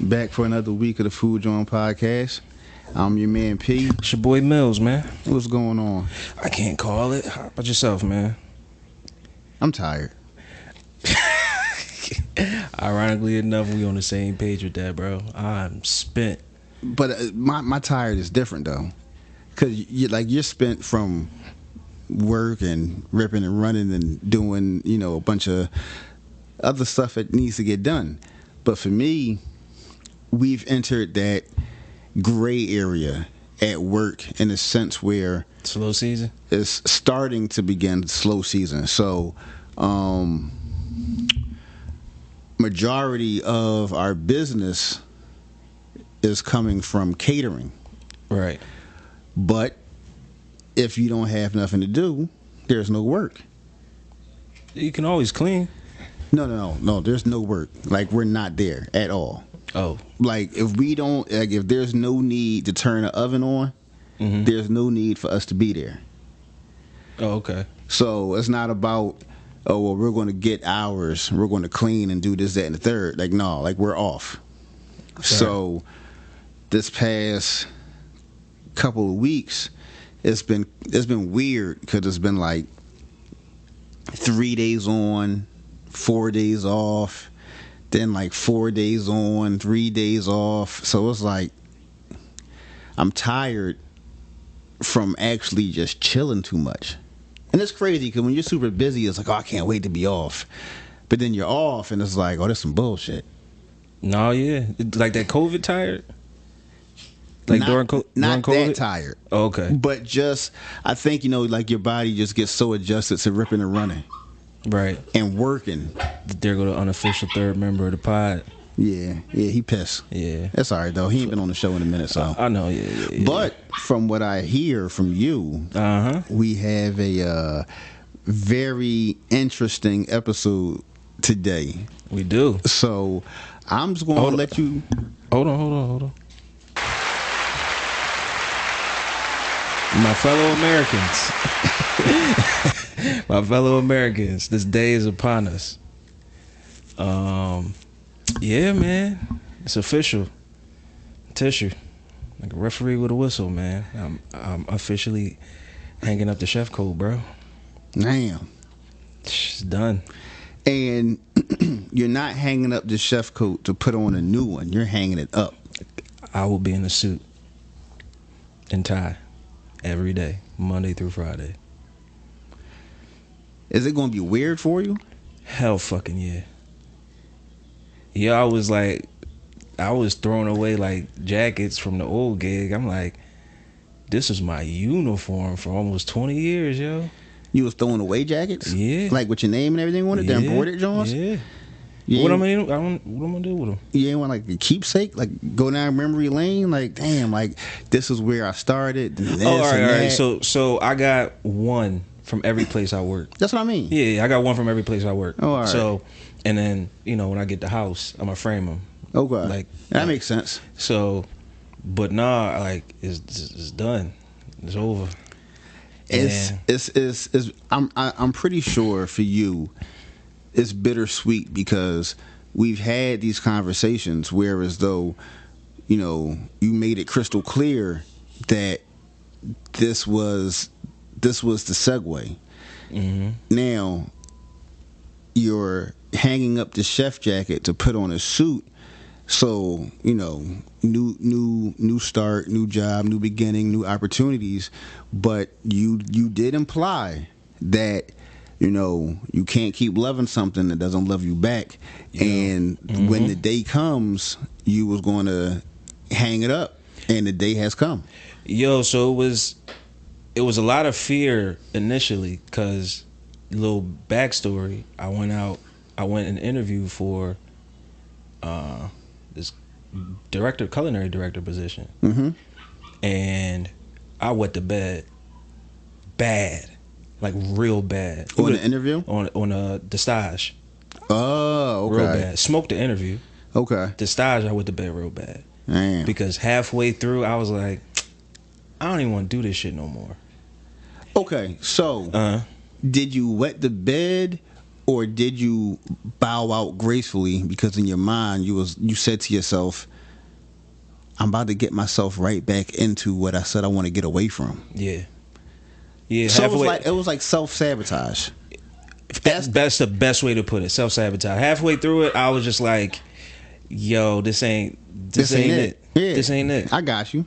Back for another week of the Food Joint Podcast. I'm your man P. It's your boy Mills, man. What's going on? I can't call it. How about yourself, man? I'm tired. Ironically enough, we on the same page with that, bro. I'm spent. But my tired is different though, cause you're spent from work and ripping and running and doing a bunch of other stuff that needs to get done. But for me, we've entered that gray area at work in a sense where Slow season? it's starting to begin slow season. So majority of our business is coming from catering. Right. But if you don't have nothing to do, there's no work. You can always clean. No, there's no work. Like, we're not there at all. Oh. Like, if there's no need to turn the oven on, there's no need for us to be there. Oh, okay. So it's not about, oh, well, we're going to get hours, we're going to clean and do this, that, and the third. Like, no, like, we're off. Sure. So this past couple of weeks, it's been weird because it's been like 3 days on, 4 days off, then like 4 days on, 3 days off. So it's like I'm tired from actually just chilling too much. And it's crazy because when you're super busy, it's like, oh, I can't wait to be off. But then you're off and it's like, oh, that's some bullshit. No, yeah. Like that COVID tired? Like during COVID? Not that tired. Oh, okay. But just, I think, like your body just gets so adjusted to ripping and running. Right. And working. There go the unofficial third member of the pod. Yeah, he pissed. Yeah. That's all right, though. He ain't been on the show in a minute, so. I know, yeah. But from what I hear from you, we have a very interesting episode today. We do. So I'm just going to let you. Hold on. My fellow Americans, this day is upon us. Yeah, man, it's official. Tissue, like a referee with a whistle, man. I'm officially hanging up the chef coat, bro. Damn, it's done. And you're not hanging up the chef coat to put on a new one. You're hanging it up. I will be in a suit and tie every day, Monday through Friday. Is it going to be weird for you? Hell fucking yeah. Yeah, I was throwing away like jackets from the old gig. I'm like, this is my uniform for almost 20 years, yo. You was throwing away jackets? Yeah. Like with your name and everything on it? Yeah. The embroidered joints? Yeah. What am I gonna do with them? You ain't want like a keepsake? Like go down memory lane? Like, damn, like this is where I started. This all right. So I got one from every place I work. That's what I mean. Yeah, I got one from every place I work. Oh, all right. So, and then when I get the house, I'm gonna frame them. Okay, that makes sense. So, but nah, like it's done. It's over. I'm pretty sure for you, it's bittersweet because we've had these conversations where as though, you made it crystal clear that this was the segue. Mm-hmm. Now, you're hanging up the chef jacket to put on a suit. So, new start, new job, new beginning, new opportunities. But you did imply that, you can't keep loving something that doesn't love you back. Yeah. And when the day comes, you was going to hang it up. And the day has come. Yo, so it was a lot of fear initially because, little backstory, I went and interviewed for this culinary director position. Mm-hmm. And I wet the bed bad, like real bad. On the interview? On the stage. Oh, okay. Real bad. Smoked the interview. Okay. The stage, I wet the bed real bad. Damn. Because halfway through, I was like, I don't even want to do this shit no more. Okay, so did you wet the bed or did you bow out gracefully because in your mind you said to yourself, I'm about to get myself right back into what I said I want to get away from. Yeah. Yeah. So Halfway, it was like self-sabotage. that's the best way to put it. Self-sabotage. Halfway through it, I was just like, "Yo, this ain't it. Yeah. This ain't it." I got you.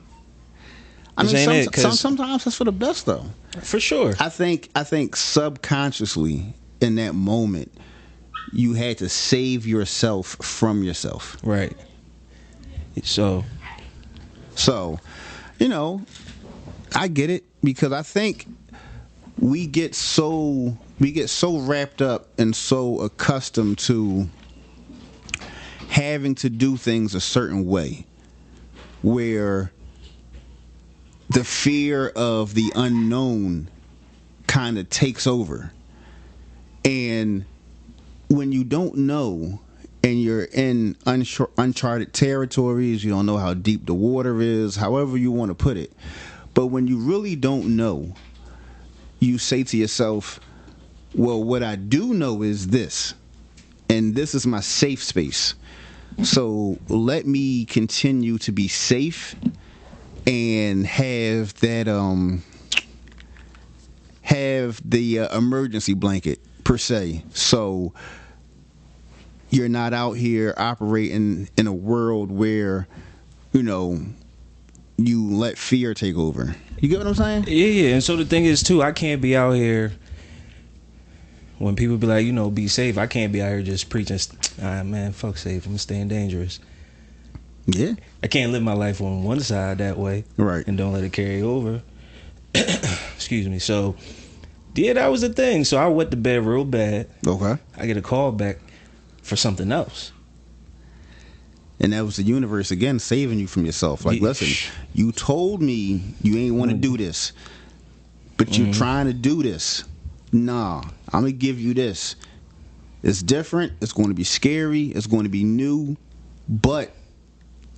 This ain't it, 'cause- sometimes that's for the best though. For sure. I think subconsciously in that moment you had to save yourself from yourself. Right. So, you know, I get it because I think we get so wrapped up and so accustomed to having to do things a certain way where the fear of the unknown kind of takes over. And when you don't know and you're in uncharted territories, you don't know how deep the water is, however you want to put it. But when you really don't know, you say to yourself, well, what I do know is this, and this is my safe space. So let me continue to be safe and have that have the emergency blanket per se, so you're not out here operating in a world where you let fear take over. You get what I'm saying? yeah. And so the thing is too, I can't be out here when people be like, be safe. I can't be out here just preaching, man, fuck safe, I'm staying dangerous. Yeah. I can't live my life on one side that way, Right, and don't let it carry over. Excuse me. So, yeah, that was the thing. So I went to bed real bad. okay. I get a call back for something else. And that was the universe again saving you from yourself. Like, Yeah. listen, you told me you ain't want to do this, but you trying to do this. Nah, I'm gonna give you this. It's different. It's going to be scary. It's going to be new. But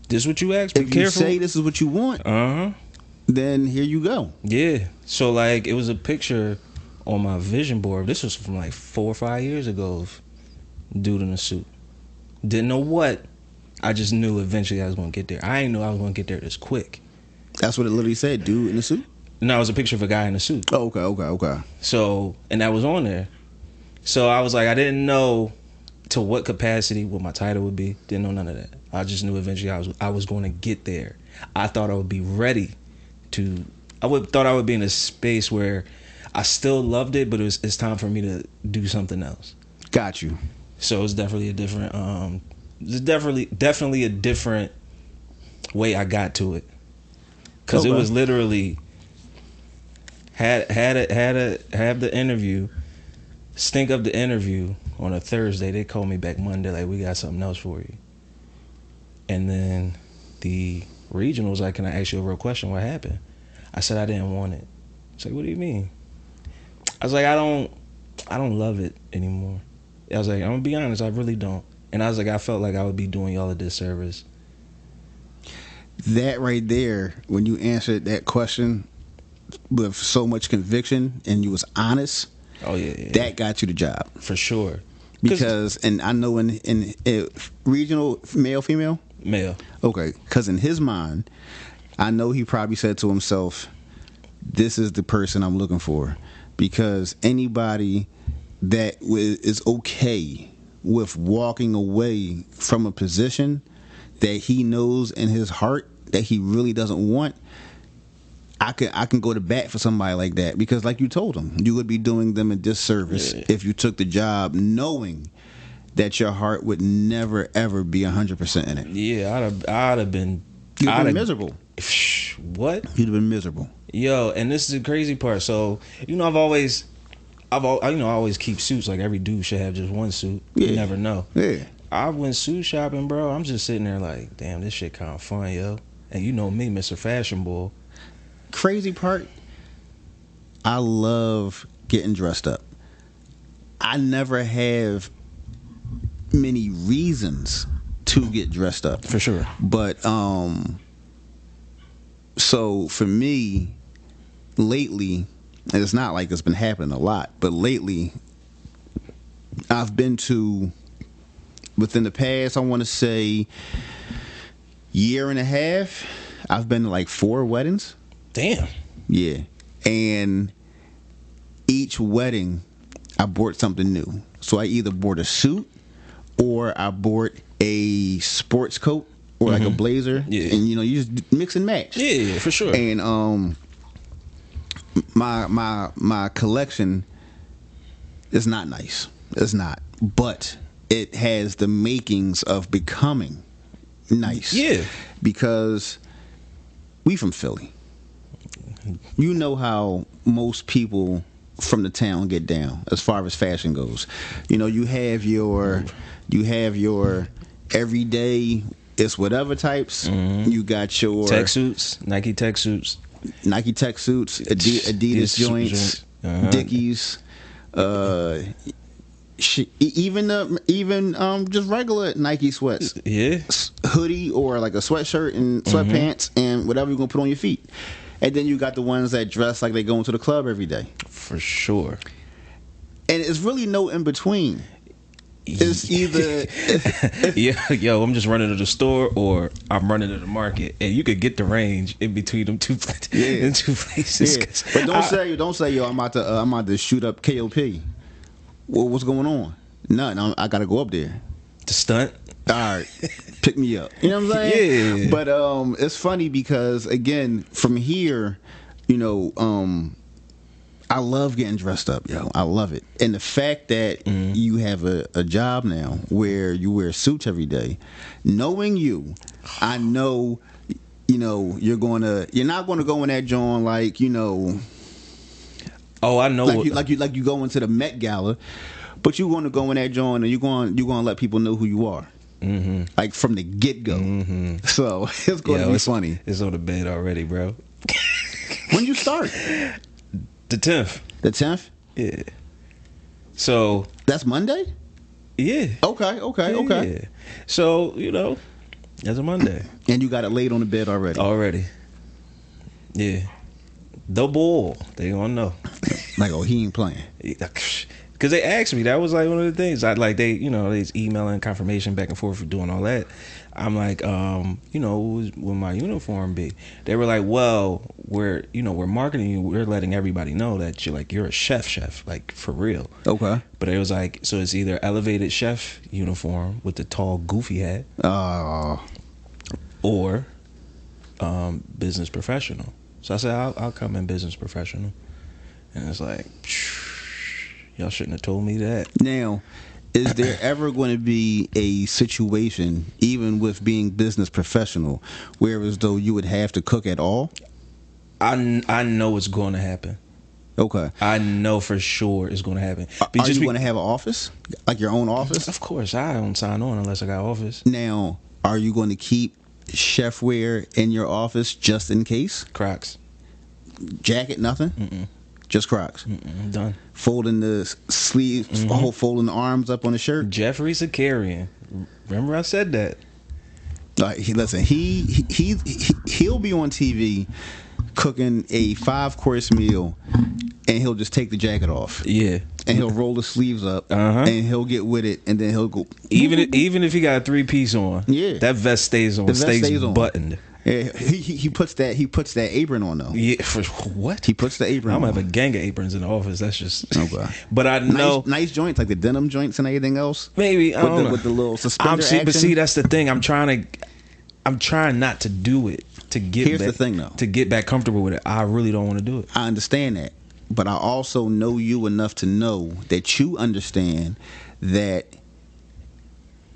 This is what you asked. Be if careful. you say this is what you want, then here you go. Yeah. So like, it was a picture on my vision board. This was from like 4 or 5 years ago of dude in a suit. Didn't know what. I just knew eventually I was going to get there. I didn't know I was going to get there this quick. That's what it literally said. Dude in the suit. No, it was a picture of a guy in a suit. Oh, okay. So, and that was on there. So I was like, I didn't know to what capacity, what my title would be. Didn't know none of that. I just knew eventually I was going to get there. I thought I would be ready to. Thought I would be in a space where I still loved it, but it's time for me to do something else. Got you. So it's definitely a different. It's definitely a different way I got to it, because it was literally have the interview, stink up the interview on a Thursday. They called me back Monday like, we got something else for you. And then the regional was like, can I ask you a real question? What happened? I said I didn't want it. It's like, what do you mean? I was like, I don't love it anymore. I was like, I'm gonna be honest, I really don't. And I was like, I felt like I would be doing y'all a disservice. That right there, when you answered that question with so much conviction and you was honest, Oh yeah. that got you the job For sure. because, and I know in regional male female, Male. okay, because in his mind, I know he probably said to himself, "This is the person I'm looking for," because anybody that is okay with walking away from a position that he knows in his heart that he really doesn't want, I can go to bat for somebody like that, because like you told him, you would be doing them a disservice if you took the job knowing that your heart would never ever be 100% in it. Yeah, I'd have been. You'd have been miserable. What? You'd have been miserable. Yo, and this is the crazy part. So I always keep suits. Like every dude should have just one suit. Yeah. You never know. Yeah. I went suit shopping, bro. I'm just sitting there like, damn, this shit kind of fun, yo. And you know me, Mr. Fashion Boy. Crazy part, I love getting dressed up. I never have many reasons to get dressed up. For sure. But so for me, lately, and it's not like it's been happening a lot, but lately I've been to, within the past, I want to say year and a half, I've been to like 4 weddings. Damn. Yeah. And each wedding, I bought something new. So I either bought a suit or I bought a sports coat or like a blazer. Yeah. And you just mix and match. Yeah, for sure. And my collection is not nice. It's not. But it has the makings of becoming nice. Yeah. Because we from Philly. You know how most people from the town get down as far as fashion goes. You have your everyday it's whatever types. You got your tech suits, Nike tech suits, Adidas joints, Dickies, even just regular Nike sweats. Yeah. Hoodie or like a sweatshirt and sweatpants and whatever you're gonna put on your feet. And then you got the ones that dress like they go into the club every day. For sure. And it's really no in between. It's either yo, I'm just running to the store or I'm running to the market, and you could get the range in between them two places. Yeah. But don't say yo, I'm about to shoot up KOP. Well, what's going on? Nothing. I gotta go up there. The stunt. All right, pick me up. You know what I'm saying? Yeah. But it's funny because again, from here, I love getting dressed up, yo. I love it. And the fact that you have a job now where you wear suits every day, knowing you, I know, you're not gonna go in that joint like, Oh, I know. Like you go into the Met Gala, but you're gonna go in that joint and you're gonna let people know who you are. Like from the get-go. So it's gonna be funny. It's on the bed already, bro. When you start? The 10th. The 10th? Yeah. So that's Monday? Yeah. Okay. Yeah. So, that's a Monday. And you got it laid on the bed already? Yeah. Double. They gonna know. Like, oh, he ain't playing. Because they asked me, that was like one of the things. They's emailing confirmation back and forth for doing all that. I'm like, will my uniform be? They were like, well, we're marketing you. We're letting everybody know that you're a chef, like for real. Okay. But it was like, so it's either elevated chef uniform with the tall goofy hat, or business professional. So I said, I'll come in business professional. And it's like, y'all shouldn't have told me that. Now, is there ever going to be a situation, even with being business professional, where as though you would have to cook at all? I know it's going to happen. Okay. I know for sure it's going to happen. Are you going to have an office? Like your own office? Of course. I don't sign on unless I got office. Now, are you going to keep chef wear in your office just in case? Crocs. Jacket, nothing? Mm-mm. Just Crocs. I'm done. Folding the sleeves, folding the arms up on the shirt. Jeffrey Zakarian. Remember I said that. Listen, he'll be on TV cooking a 5-course meal, and he'll just take the jacket off. Yeah. And he'll roll the sleeves up, and he'll get with it, and then he'll go. Even if he got a 3-piece on, yeah, that vest stays on. Stays buttoned. Yeah, he puts that apron on though. Yeah, for what? He puts the apron. I'm gonna on. have a gang of aprons in the office. That's just okay. But I know nice joints like the denim joints and everything else. Maybe I don't know. With the little suspender action. But see, that's the thing. I'm trying not to do it to get. Here's the thing though. To get back comfortable with it, I really don't want to do it. I understand that, but I also know you enough to know that you understand that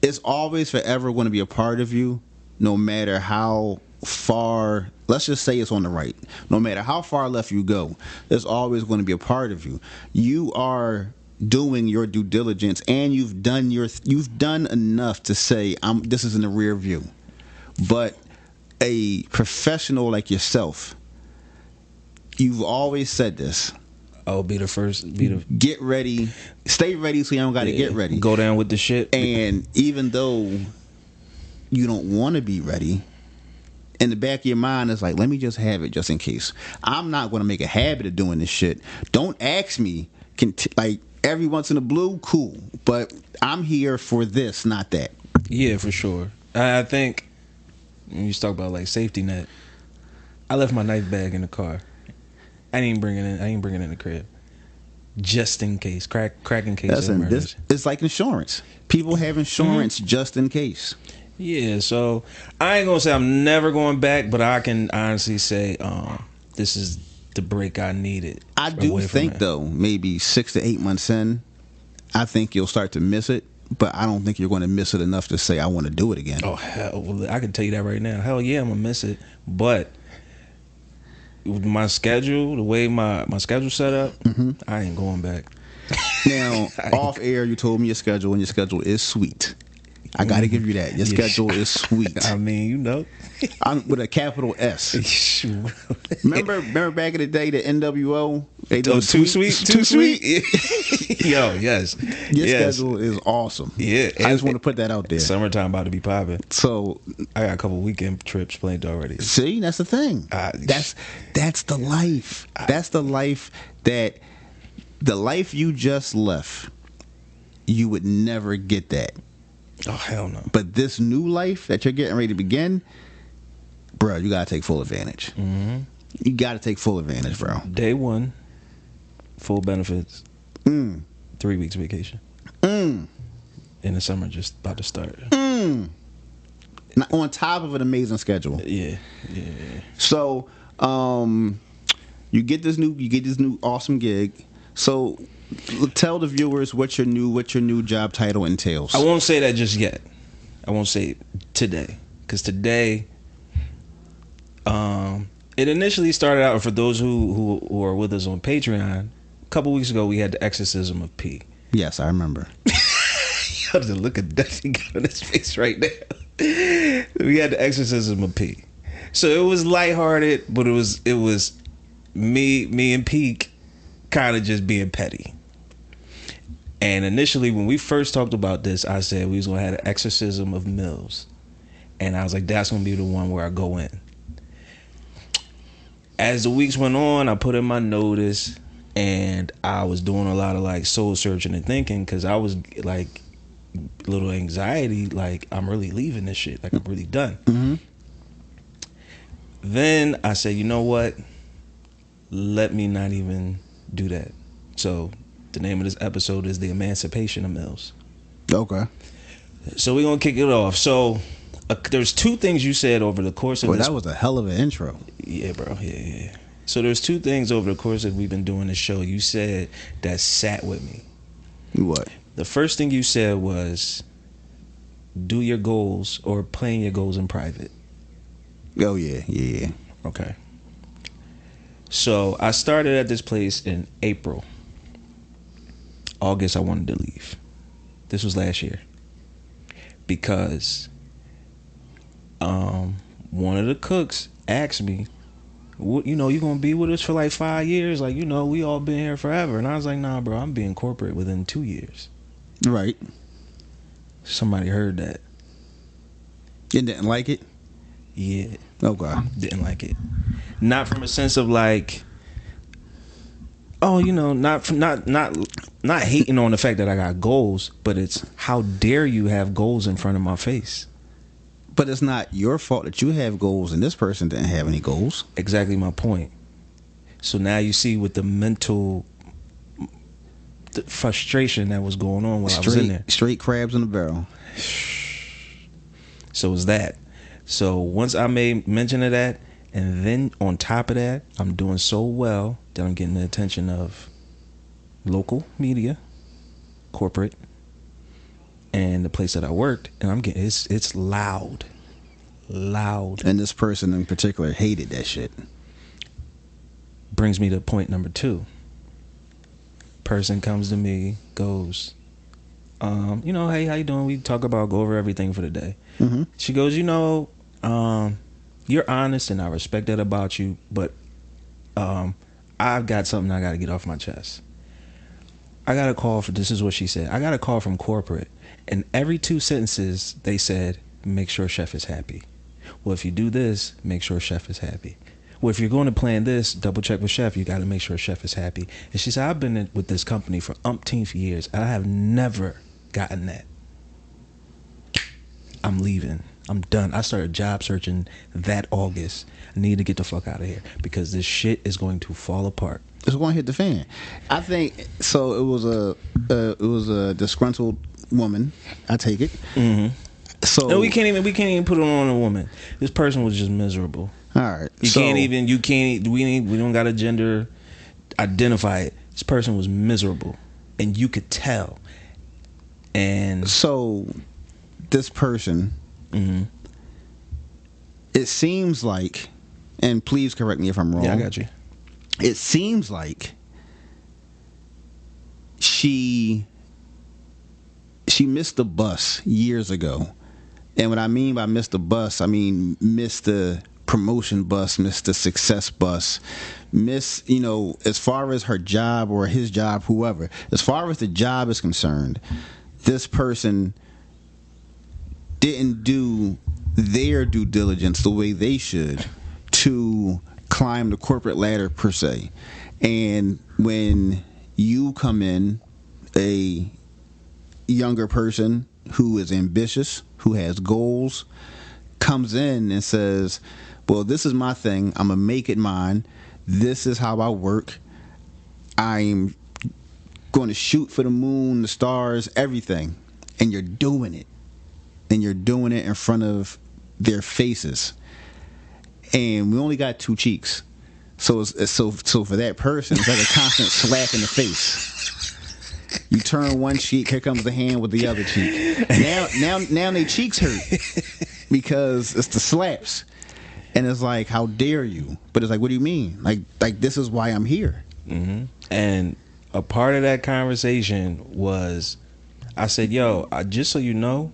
it's always forever going to be a part of you, no matter how far, let's just say it's on the right, no matter how far left you go, there's always going to be a part of you. You are doing your due diligence, and you've done enough to say this is in the rear view. But a professional like yourself, you've always said this. I'll be the first. Get ready, stay ready, so you don't got to get ready. Go down with the shit. And even though you don't want to be ready, in the back of your mind is like, let me just have it just in case. I'm not going to make a habit of doing this shit. Don't ask me. Like every once in a blue, cool. But I'm here for this, not that. Yeah, for sure. I think And you talk about like safety net. I left my knife bag in the car. I ain't bringing it in. I ain't bringing it in the crib, just in case. Crack in case of emergency. It's like insurance. People have insurance just in case. Yeah, so I ain't gonna say I'm never going back, but I can honestly say this is the break I needed. I do think though, maybe 6 to 8 months in, I think you'll start to miss it. But I don't think you're going to miss it enough to say I want to do it again. Oh hell, well, I can tell you that right now. Hell yeah, I'm gonna miss it. But with my schedule, the way my schedule set up, I ain't going back. Now, off air, you told me your schedule, and your schedule is sweet. I got to give you that. Your schedule is sweet. I mean, you know, I'm with a capital S. remember back in the day, the NWO. They do too sweet. Yo, yes. Your schedule is awesome. Yeah, I just want to put that out there. Summertime about to be popping. So I got a couple weekend trips planned already. See, that's the thing. That's the life. That's the life the life you just left. You would never get that. Oh hell no! But this new life that you're getting ready to begin, bro, you gotta take full advantage. You gotta take full advantage, bro. Day one, full benefits. 3 weeks vacation. In the summer, just about to start. Now, on top of an amazing schedule. Yeah. So, you get this new awesome gig. So, tell the viewers what your new job title entails. I won't say that just yet. I won't say it today, because today, it initially started out for those who are with us on Patreon. A couple weeks ago, we had the exorcism of P. Yes, I remember. Yo, the look of death he got on his face right now. We had the exorcism of P. So it was lighthearted, but it was me and Peak kind of just being petty. And initially, when we first talked about this, I said we was gonna have an exorcism of Mills, and I was like, that's gonna be the one where I go in. As the weeks went on, I put in my notice, and I was doing a lot of like soul searching and thinking, because I was like a little anxiety, like I'm really leaving this shit, like I'm really done. Then I said, you know what? Let me not even do that. So the name of this episode is The Emancipation of Mills. Okay. So we're going to kick it off. So there's two things you said over the course of this. That was a hell of an intro. Yeah, bro. Yeah. So there's two things over the course of we've been doing this show you said that sat with me. What? The first thing you said was do your goals or plan your goals in private. Oh, yeah. Okay. So I started at this place in April. August, I wanted to leave. This was last year. Because one of the cooks asked me, you going to be with us for like 5 years? Like, we all been here forever. And I was like, nah, bro, I'm being corporate within 2 years. Right. Somebody heard that. You didn't like it? Yeah. Okay. Didn't like it. Not from a sense of like, not hating on the fact that I got goals, but it's how dare you have goals in front of my face. But it's not your fault that you have goals and this person didn't have any goals. Exactly my point. So now you see with the mental frustration that was going on while I was in there. Straight crabs in the barrel. So it's that. So once I made mention of that, and then on top of that, I'm doing so well that I'm getting the attention of local media, corporate, and the place that I worked, and I'm getting it's loud. And this person in particular hated that shit. Brings me to point number 2. Person comes to me, goes, hey, how you doing? We talk about, go over everything for the day. She goes, you're honest and I respect that about you, but I've got something I got to get off my chest. I got a call this is what she said. I got a call from corporate, and every 2 sentences they said, make sure chef is happy. Well, if you do this, make sure chef is happy. Well, if you're going to plan this, double check with chef. You got to make sure chef is happy. And she said, I've been with this company for umpteenth years, and I have never gotten that. I'm leaving. I'm done. I started job searching that August. I need to get the fuck out of here because this shit is going to fall apart. It's going to hit the fan. I think so. It was a disgruntled woman. I take it. Mm-hmm. So And we can't even put it on a woman. This person was just miserable. all right. We don't got a gender identify it. This person was miserable, and you could tell. And so this person, mm-hmm. it seems like, and please correct me if I'm wrong. Yeah, I got you. It seems like she missed the bus years ago. And what I mean by missed the bus, I mean missed the promotion bus, missed the success bus, as far as her job or his job, whoever, as far as the job is concerned, this person didn't do their due diligence the way they should to climb the corporate ladder per se. And when you come in, a younger person who is ambitious, who has goals, comes in and says, well, this is my thing, I'm gonna make it mine, this is how I work, I'm going to shoot for the moon, the stars, everything, and you're doing it in front of their faces, and we only got two cheeks, so for that person it's like a constant slap in the face. You turn one cheek, here comes the hand with the other cheek. Now their cheeks hurt because it's the slaps, and it's like, how dare you? But it's like, what do you mean? Like this is why I'm here. Mm-hmm. And a part of that conversation was, I said, yo, just so you know,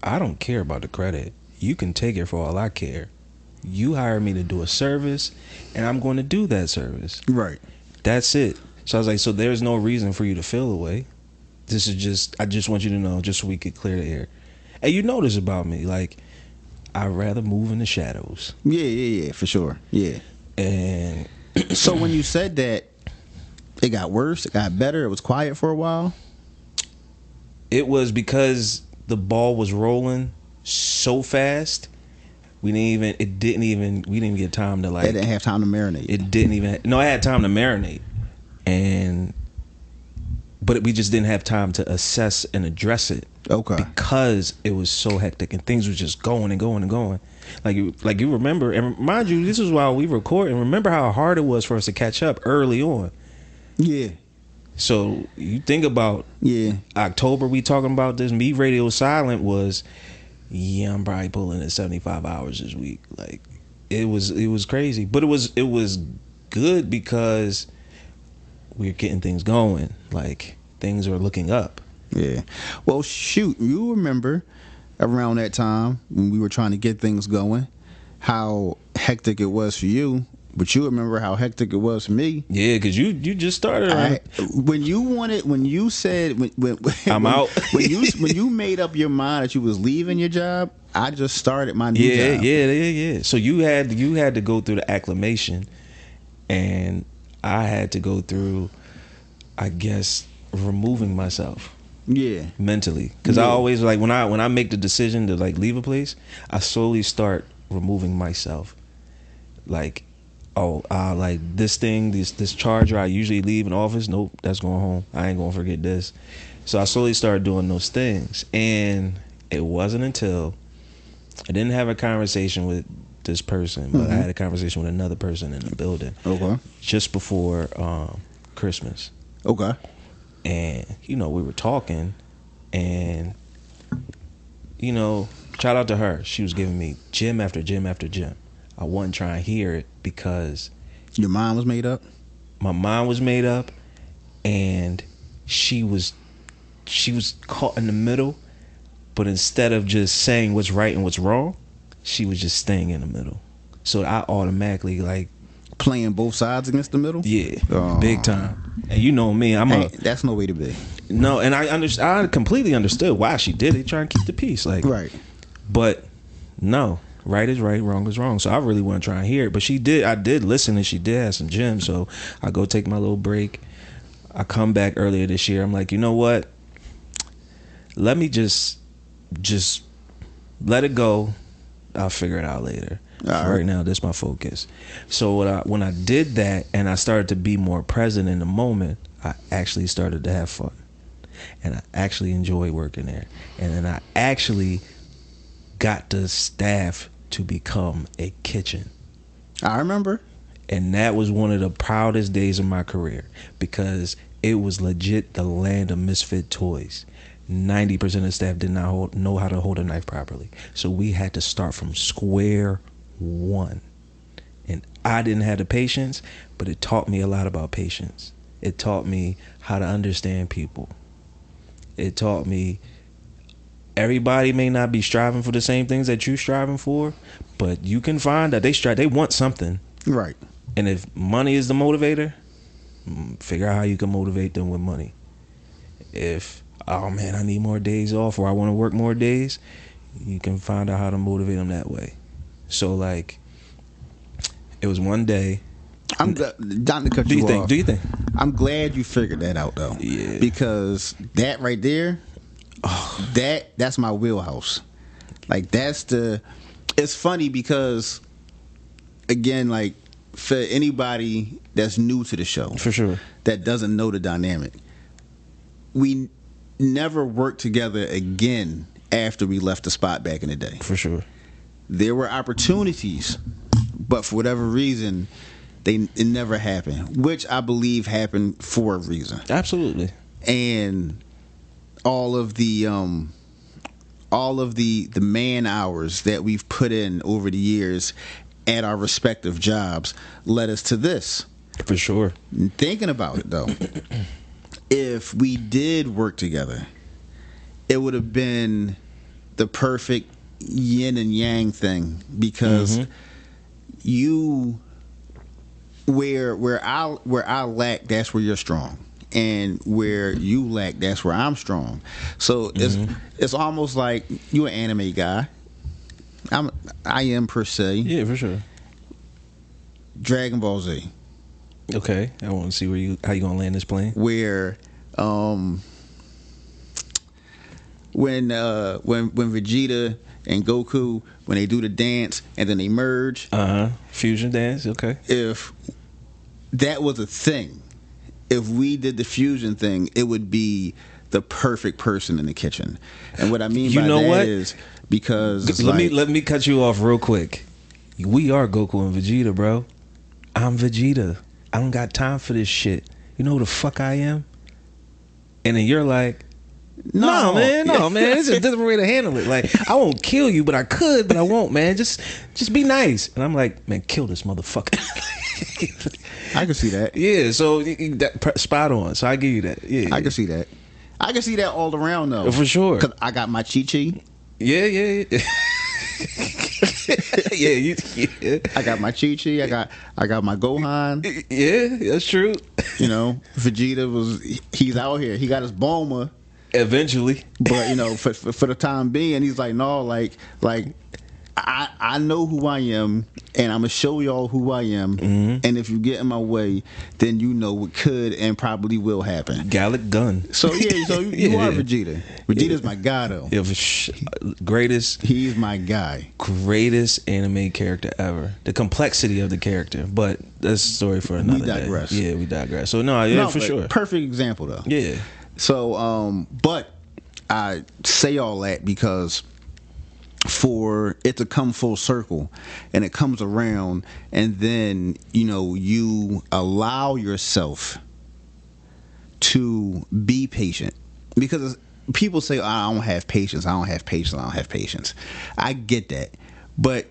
I don't care about the credit. You can take it for all I care. You hired me to do a service, and I'm going to do that service. Right. That's it. So I was like, so there's no reason for you to feel away. This is just, I just want you to know, just so we could clear the air. And you know this about me, like, I'd rather move in the shadows. Yeah, for sure. Yeah. And so when you said that, it got worse, it got better, it was quiet for a while? It was because the ball was rolling so fast. We didn't even get time to like. It didn't have time to marinate. I had time to marinate. But we just didn't have time to assess and address it. Okay. Because it was so hectic and things were just going and going and going. Like you remember, and mind you, this is while we record, and remember how hard it was for us to catch up early on. Yeah. So you think about October, we talking about this. Me Radio Silent was, I'm probably pulling at 75 hours this week. Like it was crazy, but it was good because we're getting things going. Like things are looking up. Yeah. Well, shoot, you remember around that time when we were trying to get things going, how hectic it was for you. But you remember how hectic it was for me. Yeah, because you just started. When you said I'm out. when you made up your mind that you was leaving your job, I just started my new job. Yeah. So you had to go through the acclimation, and I had to go through, I guess, removing myself. Yeah. Mentally, because I always like when I make the decision to like leave a place, I slowly start removing myself. Like, like this thing, this charger I usually leave in office. Nope, that's going home. I ain't gonna forget this. So I slowly started doing those things, and it wasn't until I didn't have a conversation with this person, but I had a conversation with another person in the building. Okay. Just before Christmas. Okay. And we were talking, and shout out to her. She was giving me gym after gym after gym. I wasn't trying to hear it because your mind was made up. My mind was made up, and she was caught in the middle. But instead of just saying what's right and what's wrong, she was just staying in the middle. So I automatically like playing both sides against the middle. Yeah, big time. And you know me, that's no way to be. No, and I completely understood why she did it, trying to keep the peace, like right. But no, right is right, wrong is wrong. So I really wasn't trying to hear it, but I did listen, and she did have some gems. So I go take my little break. I come back earlier this year. I'm like, you know what? Let me just let it go. I'll figure it out later. Right now, that's my focus. So when I did that and I started to be more present in the moment, I actually started to have fun. And I actually enjoyed working there. And then I actually got the staff to become a kitchen. I remember. And that was one of the proudest days of my career because it was legit the land of misfit toys. 90% of the staff did not know how to hold a knife properly. So we had to start from square one. And I didn't have the patience, but it taught me a lot about patience. It taught me how to understand people. It taught me everybody may not be striving for the same things that you're striving for, but you can find that they want something. Right. And if money is the motivator, figure out how you can motivate them with money. If, oh man, I need more days off or I want to work more days, you can find out how to motivate them that way. So like, it was one day. I'm not to cut you off. Do you think? I'm glad you figured that out though. Yeah. Because that right there, that's my wheelhouse. Like it's funny because again, like for anybody that's new to the show, For sure. that doesn't know the dynamic, we never worked together again after we left the spot back in the day. For sure. There were opportunities, but for whatever reason, it never happened, which I believe happened for a reason. Absolutely. And all of the man hours that we've put in over the years at our respective jobs led us to this. For sure. Thinking about it though, if we did work together, it would have been the perfect yin and yang thing because you where I lack, that's where you're strong, and where you lack, that's where I'm strong. So it's almost like you an anime guy. I am per se. Yeah, for sure. Dragon Ball Z. Okay, I want to see how you gonna land this plane. Where when Vegeta and Goku, when they do the dance and then they merge. Fusion dance, okay. If that was a thing, if we did the fusion thing, it would be the perfect person in the kitchen. And what I mean by that is because let me cut you off real quick. We are Goku and Vegeta, bro. I'm Vegeta. I don't got time for this shit. You know who the fuck I am? And then you're like, no, man. It's a different way to handle it. Like, I won't kill you, but I could, but I won't, man. Just be nice. And I'm like, man, kill this motherfucker. I can see that. Yeah, so spot on. So I give you that. Yeah, I can see that. I can see that all around though. For sure. Cause I got my Chi-Chi. Yeah. Yeah. I got my Chi-Chi. I got my Gohan. Yeah, that's true. You know, Vegeta he's out here. He got his Bulma. Eventually. But you know, for the time being, he's like, no, like I know who I am, and I'm gonna show y'all who I am. And if you get in my way, then you know what could and probably will happen. Gallic gun. So yeah, so you are Vegeta. Vegeta's my guy though. Yeah, greatest. He's my guy. Greatest anime character ever. The complexity of the character, but that's a story for another day. We digress. Yeah, we digress. So no, for sure. Perfect example though. Yeah. So but I say all that because for it to come full circle and it comes around, and then you allow yourself to be patient, because people say, I don't have patience. I get that, but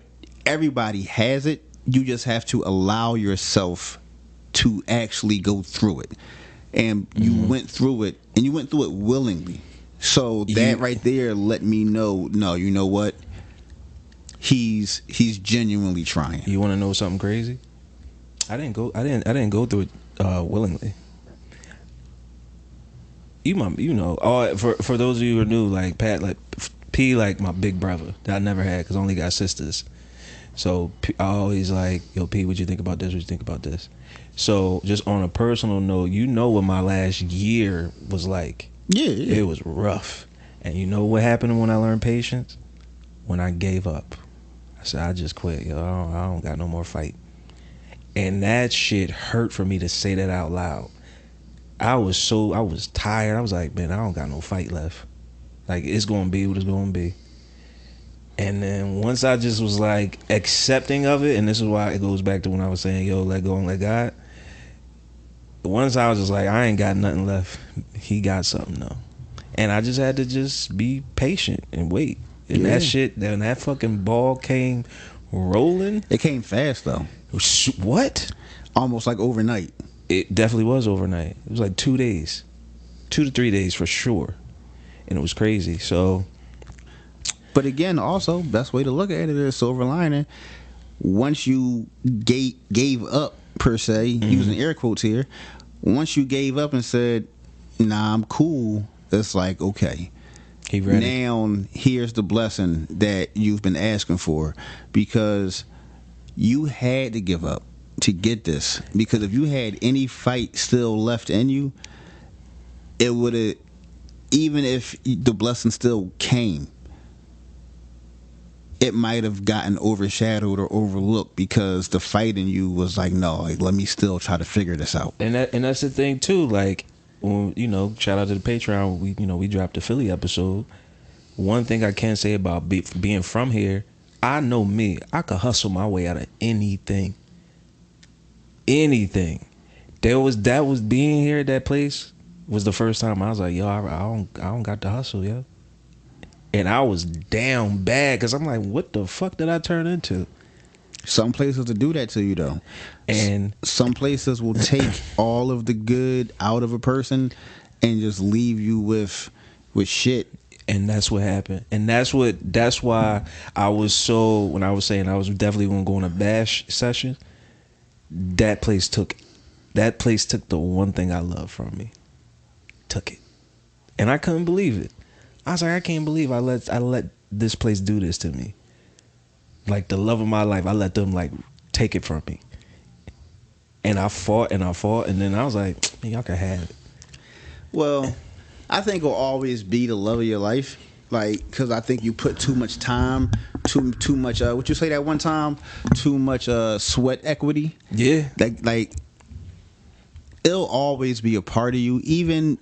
everybody has it. You just have to allow yourself to actually go through it, and you went through it, and you went through it willingly. So that right there let me know, no, you know what? He's genuinely trying. You want to know something crazy? I didn't go through it willingly. For those of you who are new, like Pat, like P, like my big brother that I never had because I only got sisters. So I always like, yo, P, what you think about this? What you think about this? So just on a personal note, what my last year was like. Yeah. It was rough. And you know what happened when I learned patience? when I gave up. I said, I just quit, yo. I don't got no more fight. And that shit hurt for me to say that out loud. I was tired. I was like, man, I don't got no fight left. Like, it's gonna be what it's gonna be. And then once I just was like accepting of it, and this is why it goes back to when I was saying, yo, let go and let God. Once I was just like, I ain't got nothing left. He got something though. And I just had to just be patient and wait. And that shit, then that fucking ball came rolling. It came fast though. What? Almost like overnight. It definitely was overnight. It was like 2 days. 2 to 3 days for sure. And it was crazy. So, but again, also, best way to look at it is silver lining. Once you gave up, per se, using air quotes here, once you gave up and said, nah, I'm cool, it's like, okay, now here's the blessing that you've been asking for, because you had to give up to get this. Because if you had any fight still left in you, it would have, even if the blessing still came, it might have gotten overshadowed or overlooked because the fight in you was like, no, like, let me still try to figure this out. And that's the thing too. Like, when, you know, shout out to the Patreon. We dropped the Philly episode. One thing I can say about being from here, I know me. I could hustle my way out of anything. Anything. That was being here at that place was the first time I was like, yo, I don't got to hustle, yo. And I was down bad because I'm like, what the fuck did I turn into? Some places will do that to you though. And some places will take all of the good out of a person and just leave you with shit. And that's what happened. And that's why I was so, when I was saying I was definitely going to go on a bash session, that place took the one thing I love from me. Took it. And I couldn't believe it. I was like, I can't believe I let this place do this to me. Like, the love of my life, I let them like take it from me. And I fought, and then I was like, man, y'all can have it. Well, I think it'll always be the love of your life. Like, because I think you put too much time, too much, what you say that one time? Too much sweat equity. Yeah. Like it'll always be a part of you, even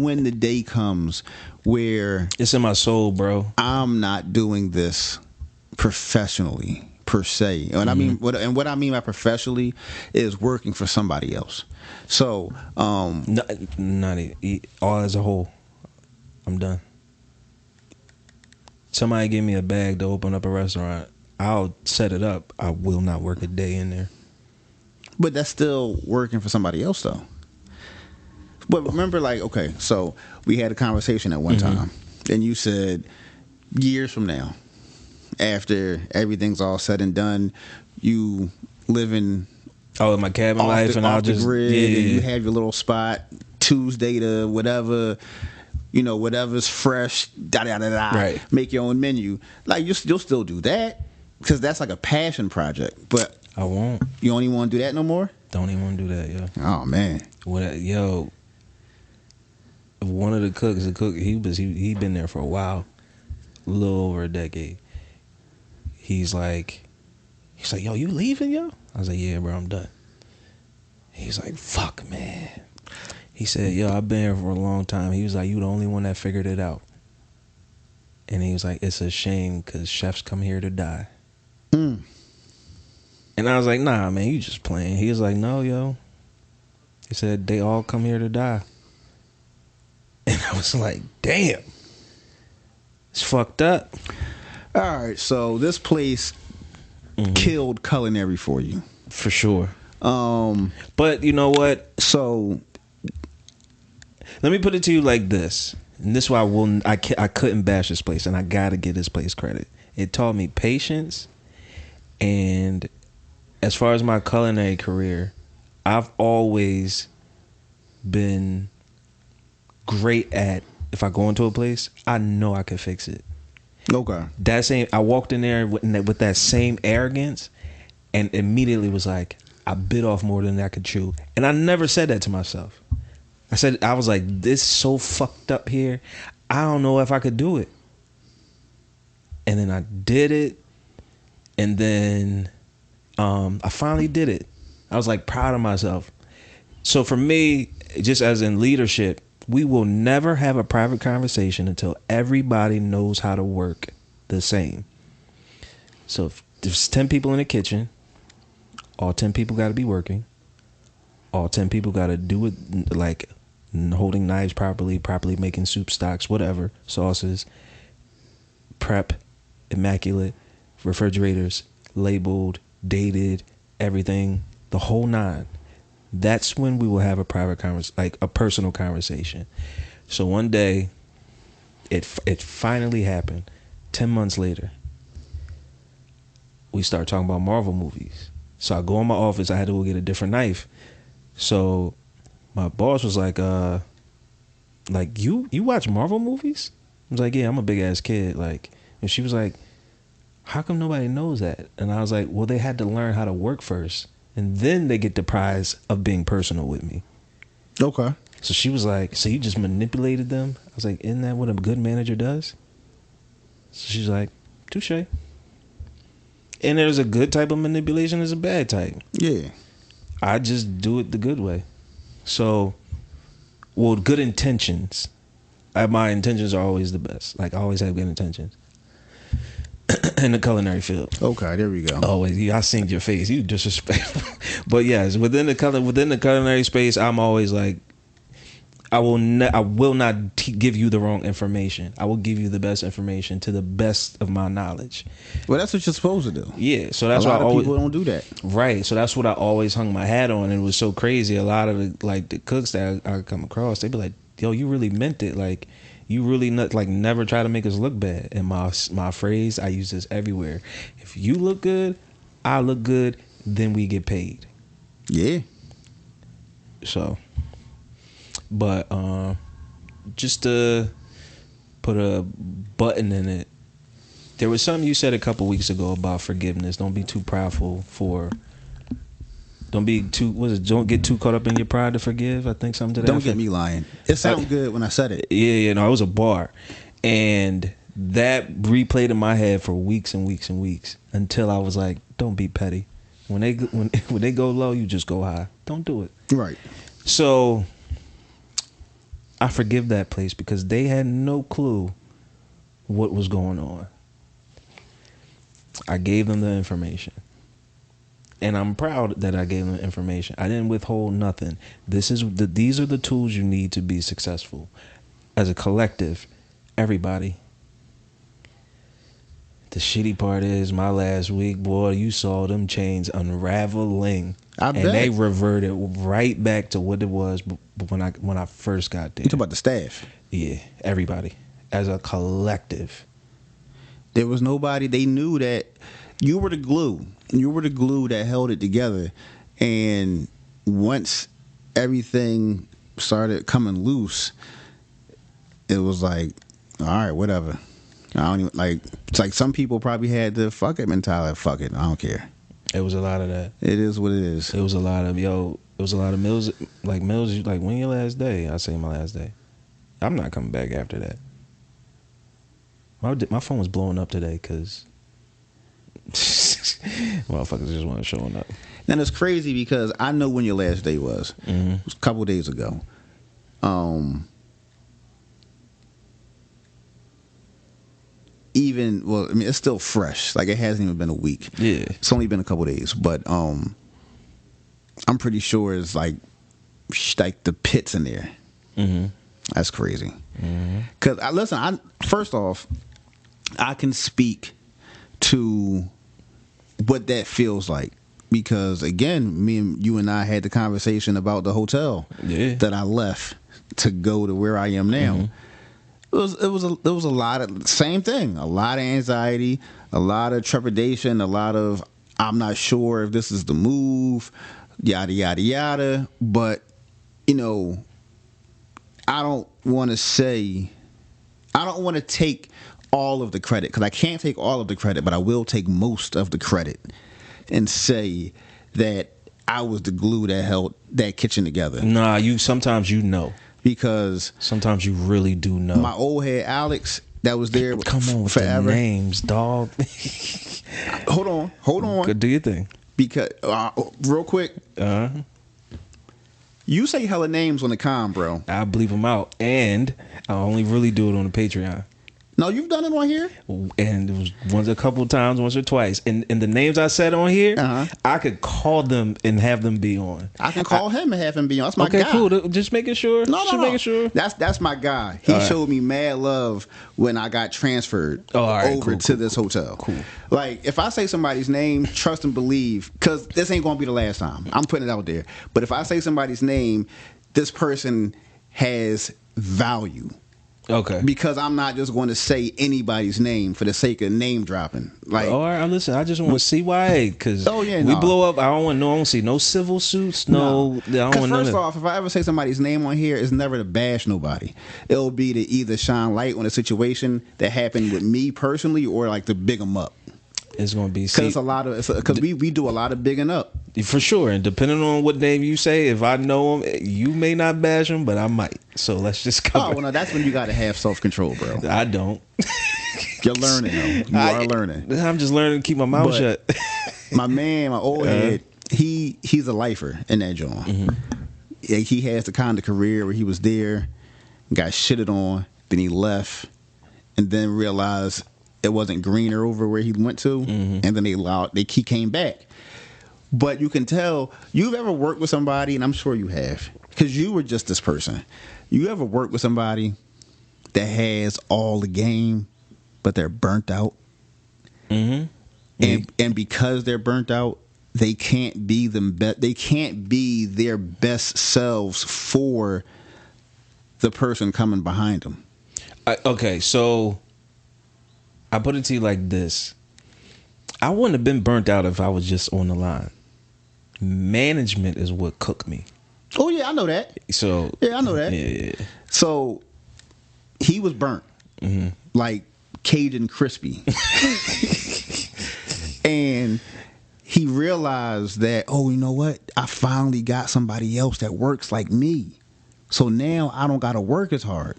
when the day comes where it's in my soul, bro. I'm not doing this professionally per se. And I mean, what I mean by professionally is working for somebody else. So, not all as a whole. I'm done. Somebody give me a bag to open up a restaurant, I'll set it up. I will not work a day in there. But that's still working for somebody else, though. But remember, like, okay, so we had a conversation at one time, and you said years from now, after everything's all said and done, you live in my cabin life, and I'll just grid, and you have your little spot Tuesday to whatever, you know, whatever's fresh, right. Make your own menu. Like, you'll still do that because that's like a passion project, but I won't. You don't even want to do that no more? Don't even want to do that, yo. Oh, man. Yo, one of the cooks, he been there for a while, a little over a decade. He's like, yo, you leaving, yo? I was like, yeah, bro, I'm done. He's like, fuck, man. He said, yo, I've been here for a long time. He was like, you the only one that figured it out. And he was like, it's a shame because chefs come here to die. And I was like, nah, man, you just playing. He was like, no, yo. He said, they all come here to die. And I was like, damn. It's fucked up. All right, so this place killed culinary for you. For sure. But you know what? So let me put it to you like this. And this is why I couldn't bash this place, and I gotta give this place credit. It taught me patience, and as far as my culinary career, I've always been great at, if I go into a place, I know I can fix it. Okay. I walked in there with that same arrogance, and immediately was like, I bit off more than I could chew. And I never said that to myself. I was like, this is so fucked up here. I don't know if I could do it. and then I did it, and then I finally did it. I was like proud of myself. So for me, just as in leadership, we will never have a private conversation until everybody knows how to work the same. So if there's 10 people in the kitchen, all 10 people got to be working. All 10 people got to do it like holding knives properly making soup stocks, whatever, sauces, prep, immaculate, refrigerators, labeled, dated, everything, the whole nine. That's when we will have a private conversation, like a personal conversation. So one day, it finally happened. 10 months later, we start talking about Marvel movies. So I go in my office. I had to go get a different knife. So my boss was like you watch Marvel movies? I was like, yeah, I'm a big ass kid. Like, and she was like, how come nobody knows that? And I was like, well, they had to learn how to work first, and then they get the prize of being personal with me. Okay. So she was like, so you just manipulated them? I was like, isn't that what a good manager does? So she's like, touche. And there's a good type of manipulation, there's a bad type. Yeah. I just do it the good way. So, well, good intentions. My intentions are always the best. Like, I always have good intentions. In the culinary field. Okay, there we go. Always. I seen your face. You disrespectful. But yes, within the culinary space, I'm always like, I will not give you the wrong information. I will give you the best information to the best of my knowledge. Well, that's what you're supposed to do. Yeah, so that's why a lot of people don't do that. Right, so that's what I always hung my hat on, and it was so crazy. A lot of the cooks that I come across, they'd be like, "Yo, you really meant it. Like, you really never try to make us look bad." And my phrase, I use this everywhere: if you look good, I look good, then we get paid. Yeah. So. But just to put a button in it, there was something you said a couple weeks ago about forgiveness. Don't be too prideful don't get too caught up in your pride to forgive. I think something to that. Don't get me lying. It sounded good when I said it. Yeah, no, it was a bar. And that replayed in my head for weeks and weeks and weeks until I was like, don't be petty. When they go low, you just go high. Don't do it. Right. So I forgive that place because they had no clue what was going on. I gave them the information. And I'm proud that I gave them the information. I didn't withhold nothing. These are the tools you need to be successful. As a collective, everybody. The shitty part is my last week, boy, you saw them chains unraveling. I bet. And they reverted right back to what it was when I first got there. You talking about the staff? Yeah, everybody. As a collective. There was nobody. They knew that you were the glue. You were the glue that held it together. And once everything started coming loose, it was like, all right, whatever. I don't even like. It's like some people probably had the fuck it mentality. Fuck it, I don't care. It was a lot of that. It is what it is. It was a lot of meals. Like meals. Like, when your last day? I say my last day. I'm not coming back after that. My phone was blowing up today because motherfuckers just weren't showing up. And it's crazy because I know when your last day was. Mm-hmm. It was a couple of days ago. It's still fresh. Like, it hasn't even been a week. Yeah, it's only been a couple of days, but I'm pretty sure it's like the pits in there. Mm-hmm. That's crazy. Because first off, I can speak to what that feels like. Because again, you and I had the conversation about the hotel that I left to go to where I am now. Mm-hmm. It was a lot of same thing. A lot of anxiety, a lot of trepidation, a lot of I'm not sure if this is the move, yada yada yada. But I don't want to take all of the credit, because I can't take all of the credit, but I will take most of the credit and say that I was the glue that held that kitchen together. Nah, sometimes because sometimes you really do know. My old head Alex, that was there Come on with forever. the names, dog. Hold on. Do your thing. Because real quick, you say hella names on the com, bro. I bleep them out, and I only really do it on the Patreon. No, you've done it on here. And it was a couple times, once or twice. And the names I said on here, I could call them and have them be on. I can call him and have him be on. That's my guy. Okay, cool. Just making sure. No. Making sure. That's my guy. He showed me mad love when I got transferred over to this hotel. Cool. Like, if I say somebody's name, trust and believe, because this ain't going to be the last time. I'm putting it out there. But if I say somebody's name, this person has value. Okay. Because I'm not just going to say anybody's name for the sake of name dropping. Like, all right, listen. I just want CYA because we blow up. I don't want to see no civil suits. No. I don't want first off, if I ever say somebody's name on here, it's never to bash nobody. It'll be to either shine light on a situation that happened with me personally, or like to big them up. It's gonna be because we do a lot of bigging up for sure, and depending on what name you say, if I know him, you may not bash him, but I might. So let's just cover. Oh well, no, that's when you got to have self control, bro. I don't. You're learning though. You are learning. I'm just learning to keep my mouth shut. My man, my old head, he's a lifer in that joint. Mm-hmm. He has the kind of career where he was there, got shitted on, then he left, and then realized it wasn't greener over where he went to, and then he came back. But you can tell, you've ever worked with somebody, and I'm sure you have, because you were just this person. You ever worked with somebody that has all the game, but they're burnt out? Mm-hmm. And because they're burnt out, they can't be they can't be their best selves for the person coming behind them. Okay, so I put it to you like this. I wouldn't have been burnt out if I was just on the line. Management is what cooked me. Oh, yeah, I know that. So yeah, I know that. Yeah. So he was burnt. Like Cajun crispy. And he realized that, oh, you know what? I finally got somebody else that works like me. So now I don't got to work as hard.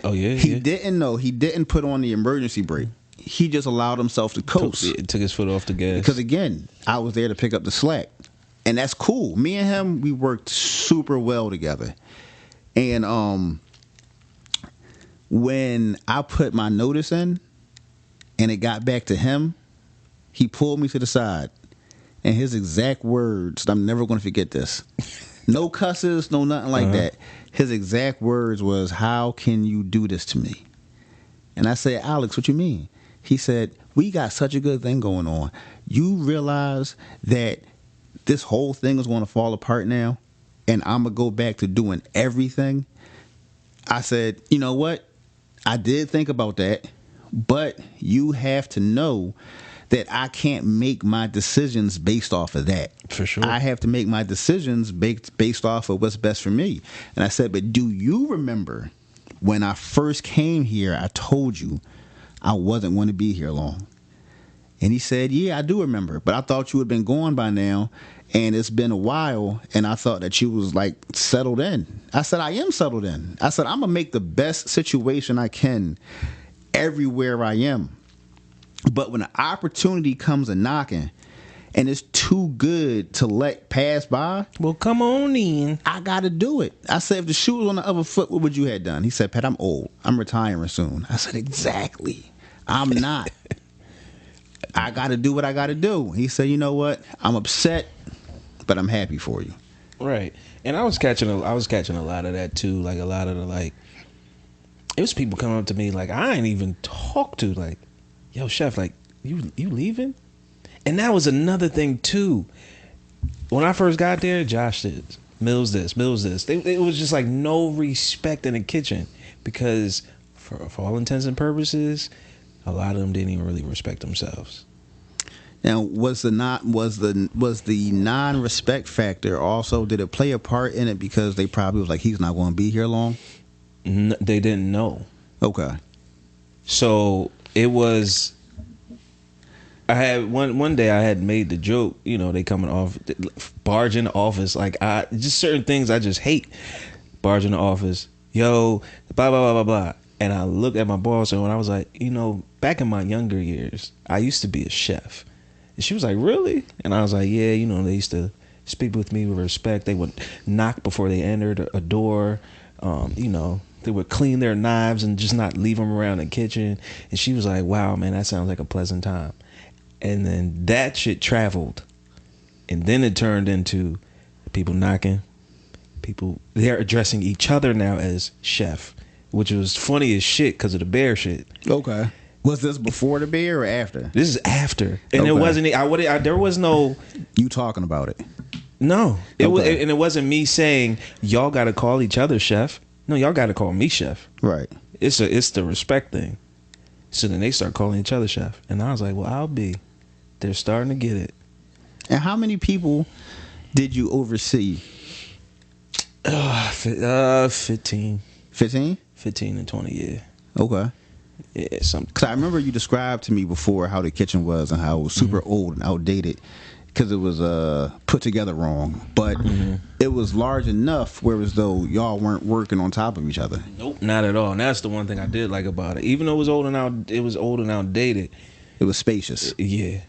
Oh, yeah. He didn't know. He didn't put on the emergency brake. He just allowed himself to coast. Took his foot off the gas. Because, again, I was there to pick up the slack. And that's cool. Me and him, we worked super well together. And when I put my notice in and it got back to him, he pulled me to the side. And his exact words, I'm never going to forget this. No cusses, no nothing like that. His exact words was, "How can you do this to me?" And I said, "Alex, what you mean?" He said, "We got such a good thing going on. You realize that this whole thing is going to fall apart now, and I'm going to go back to doing everything?" I said, "You know what? I did think about that, but you have to know that I can't make my decisions based off of that. For sure. I have to make my decisions based off of what's best for me." And I said, "But do you remember when I first came here, I told you I wasn't going to be here long?" And he said, "Yeah, I do remember, but I thought you had been gone by now, and it's been a while, and I thought that you was like settled in." I said, "I am settled in." I said, "I'm going to make the best situation I can everywhere I am. But when an opportunity comes a knocking and it's too good to let pass by, well, come on in. I got to do it." I said, "If the shoe was on the other foot, what would you have done?" He said, "Pat, I'm old. I'm retiring soon." I said, "Exactly. I'm not. I got to do what I got to do." He said, "You know what? I'm upset, but I'm happy for you." Right. And I was catching a lot of that too. Like a lot of it was people coming up to me like I ain't even talked to, like, "Yo, chef, like you leaving?" And that was another thing too. When I first got there, Josh this, Mills this. It was just like no respect in the kitchen because for all intents and purposes, a lot of them didn't even really respect themselves. Now, was the non-respect factor also, did it play a part in it because they probably was like, he's not going to be here long? They didn't know. Okay. So it was. I had one day I had made the joke, you know, they coming off, barge in the office, like just certain things I just hate. Barge in the office, yo, blah blah blah blah blah. And I looked at my boss and I was like, back in my younger years, I used to be a chef. And she was like, really? And I was like, yeah, they used to speak with me with respect. They would knock before they entered a door. They would clean their knives and just not leave them around the kitchen. And she was like, wow, man, that sounds like a pleasant time. And then that shit traveled. And then it turned into people knocking. They're addressing each other now as chef, which was funny as shit because of the bear shit. Okay. Was this before the bear or after? This is after. And it wasn't, there was no... You talking about it? No. It was, and it wasn't me saying, y'all got to call each other chef. No, y'all got to call me chef. Right. It's the respect thing. So then they start calling each other chef. And I was like, well, I'll be. They're starting to get it. And how many people did you oversee? 15. 15? 15 and 20, yeah. Okay. Yeah, something. Because I remember you described to me before how the kitchen was and how it was super old and outdated because it was put together wrong. But it was large enough where as though y'all weren't working on top of each other. Nope, not at all. And that's the one thing I did like about it. Even though it was old and outdated. It was spacious. Yeah.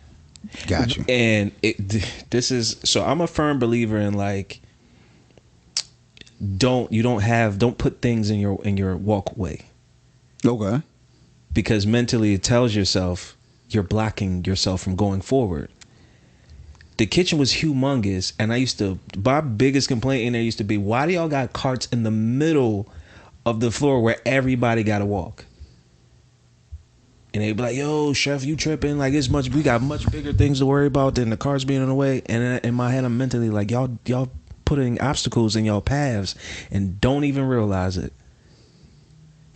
Got you. And so I'm a firm believer in like, don't put things in your walkway. Okay. Because mentally it tells yourself you're blocking yourself from going forward. The kitchen was humongous, and my biggest complaint in there used to be, why do y'all got carts in the middle of the floor where everybody got to walk? And they'd be like, yo, chef, you tripping? Like, we got much bigger things to worry about than the cars being in the way. And in my head, I'm mentally like, y'all putting obstacles in y'all paths and don't even realize it.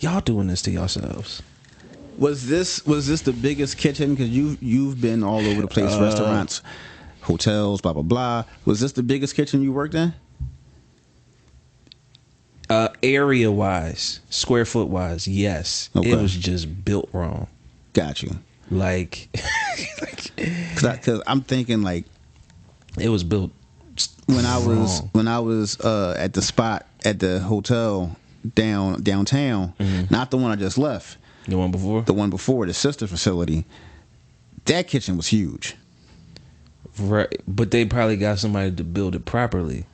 Y'all doing this to yourselves. Was this the biggest kitchen? Because you've been all over the place, restaurants, hotels, blah blah blah. Was this the biggest kitchen you worked in? Area wise, square foot wise, yes. Okay. It was just built wrong. Got you. Like, because I'm thinking like it was built when I was at the spot at the hotel downtown, not the one I just left. The one before? The one before, the sister facility. That kitchen was huge. Right, but they probably got somebody to build it properly.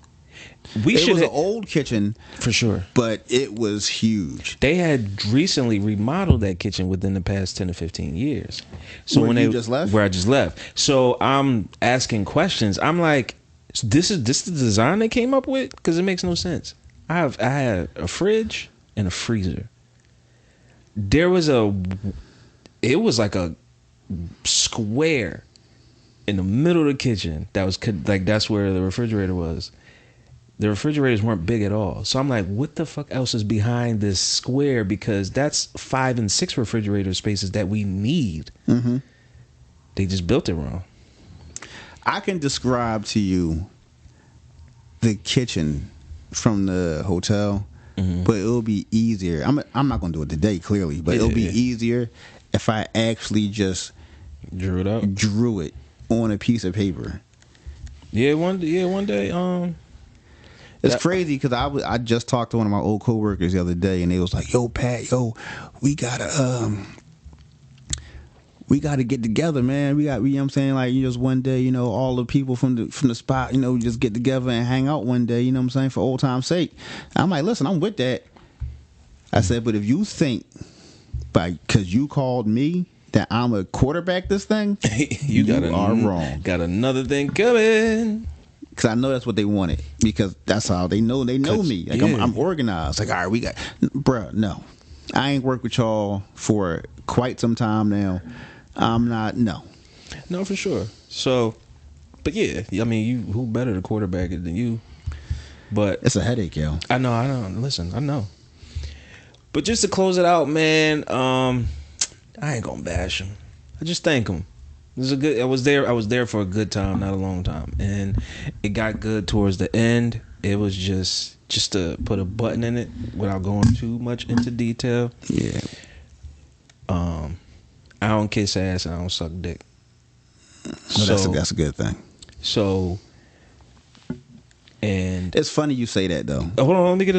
It was an old kitchen. For sure. But it was huge. They had recently remodeled that kitchen within the past 10 to 15 years. So where you just left? Where I just left. So I'm asking questions. I'm like, this is the design they came up with? Because it makes no sense. I had a fridge and a freezer. It was like a square in the middle of the kitchen that's where the refrigerator was. The refrigerators weren't big at all. So I'm like, what the fuck else is behind this square? Because that's 5 and 6 refrigerator spaces that we need. Mm-hmm. They just built it wrong. I can describe to you the kitchen from the hotel. Mm-hmm. But it'll be easier. I'm not gonna do it today, clearly, but it'll be easier if I actually just drew it on a piece of paper. One day. It's crazy because I just talked to one of my old coworkers the other day, and they was like, "Yo, Pat, we gotta get together, man. You know what I'm saying? Like, just one day, all the people from the spot, just get together and hang out one day, you know what I'm saying, for old time's sake." I'm like, listen, I'm with that. I said, but if you think because you called me that I'm a quarterback this thing, you are wrong. Got another thing coming. Because I know that's what they wanted. Because that's how they know me. Like, yeah. I'm organized. Like, all right, bruh, no. I ain't worked with y'all for quite some time now. I'm not, no. No, for sure. So, but yeah, I mean, who better to quarterback it than you? But it's a headache, yo. I know. Listen, I know. But just to close it out, man, I ain't gonna bash him. I just thank him. I was there for a good time, not a long time, and it got good towards the end. It was just to put a button in it without going too much into detail. Yeah. I don't kiss ass and I don't suck dick. So that's a good thing. So, and it's funny you say that though. Hold on, let me get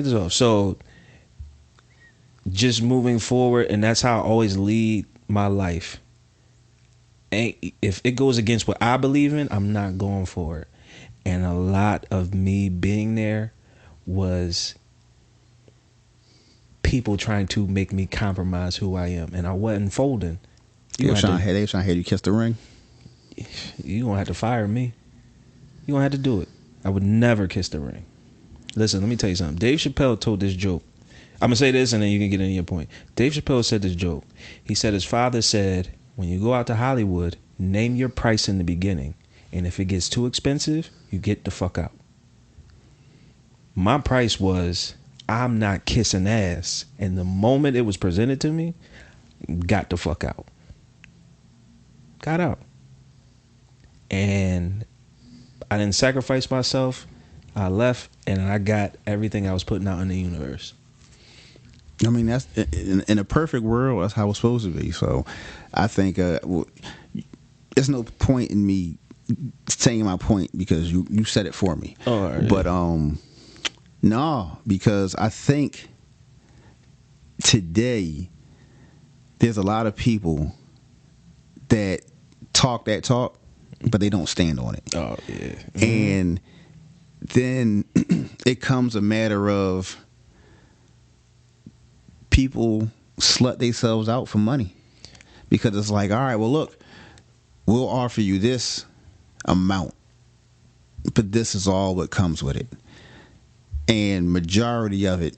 this off. So, just moving forward, and that's how I always lead my life. And if it goes against what I believe in, I'm not going for it. And a lot of me being there was people trying to make me compromise who I am, and I wasn't folding. They were trying to have you kiss the ring. You gonna have to fire me. You gonna have to do it. I would never kiss the ring. Listen, let me tell you something. Dave Chappelle told this joke. I'm gonna say this, and then you can get into your point. Dave Chappelle said this joke. He said his father said, "When you go out to Hollywood, name your price in the beginning, and if it gets too expensive, you get the fuck out." My price was, I'm not kissing ass, and the moment it was presented to me, got the fuck out. Got out. And I didn't sacrifice myself. I left, and I got everything I was putting out in the universe. I mean, that's in a perfect world. That's how it's supposed to be. So, I think there's no point in me saying my point because you said it for me. Oh, right. But no, because I think today there's a lot of people that talk that talk, but they don't stand on it. Oh yeah. Mm-hmm. And then it comes a matter of people slut themselves out for money because it's like, all right, well, look, we'll offer you this amount, but this is all what comes with it. And majority of it